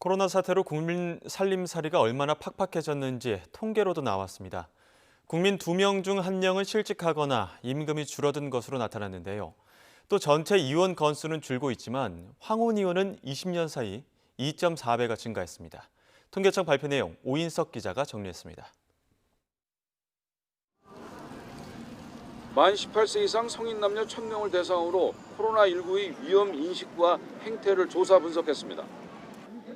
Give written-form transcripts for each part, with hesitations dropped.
코로나 사태로 국민 살림살이가 얼마나 팍팍해졌는지 통계로도 나왔습니다. 국민 2명 중 1명은 실직하거나 임금이 줄어든 것으로 나타났는데요. 또 전체 이혼 건수는 줄고 있지만 황혼 이혼은 20년 사이 2.4배가 증가했습니다. 통계청 발표 내용 오인석 기자가 정리했습니다. 만 18세 이상 성인 남녀 1,000명을 대상으로 코로나19의 위험 인식과 행태를 조사 분석했습니다.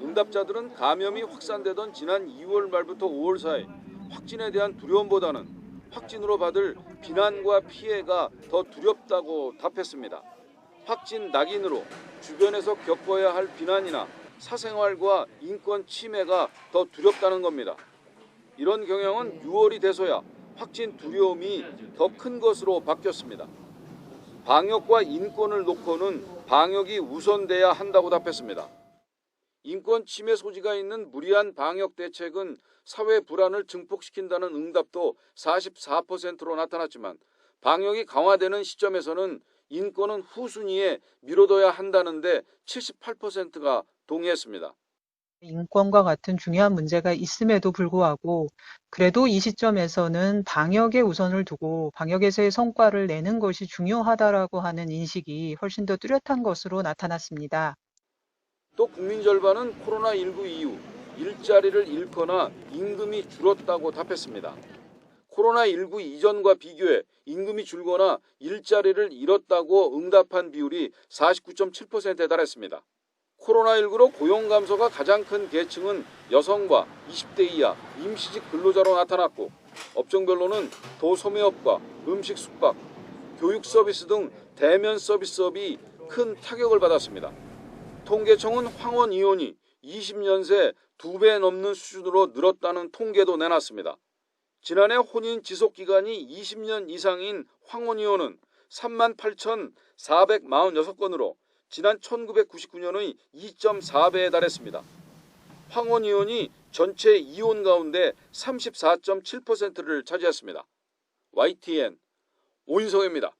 응답자들은 감염이 확산되던 지난 2월 말부터 5월 사이 확진에 대한 두려움보다는 확진으로 받을 비난과 피해가 더 두렵다고 답했습니다. 확진 낙인으로 주변에서 겪어야 할 비난이나 사생활과 인권 침해가 더 두렵다는 겁니다. 이런 경향은 6월이 돼서야 확진 두려움이 더 큰 것으로 바뀌었습니다. 방역과 인권을 놓고는 방역이 우선돼야 한다고 답했습니다. 인권 침해 소지가 있는 무리한 방역 대책은 사회 불안을 증폭시킨다는 응답도 44%로 나타났지만 방역이 강화되는 시점에서는 인권은 후순위에 미뤄둬야 한다는데 78%가 동의했습니다. 인권과 같은 중요한 문제가 있음에도 불구하고 그래도 이 시점에서는 방역에 우선을 두고 방역에서의 성과를 내는 것이 중요하다라고 하는 인식이 훨씬 더 뚜렷한 것으로 나타났습니다. 또 국민 절반은 코로나19 이후 일자리를 잃거나 임금이 줄었다고 답했습니다. 코로나19 이전과 비교해 임금이 줄거나 일자리를 잃었다고 응답한 비율이 49.7%에 달했습니다. 코로나19로 고용 감소가 가장 큰 계층은 여성과 20대 이하 임시직 근로자로 나타났고 업종별로는 도소매업과 음식 숙박, 교육 서비스 등 대면 서비스업이 큰 타격을 받았습니다. 통계청은 황혼 이혼이 20년 새 2배 넘는 수준으로 늘었다는 통계도 내놨습니다. 지난해 혼인 지속 기간이 20년 이상인 황혼 이혼은 38,446건으로 지난 1999년의 2.4배에 달했습니다. 황혼 이혼이 전체 이혼 가운데 34.7%를 차지했습니다. YTN 오인성입니다.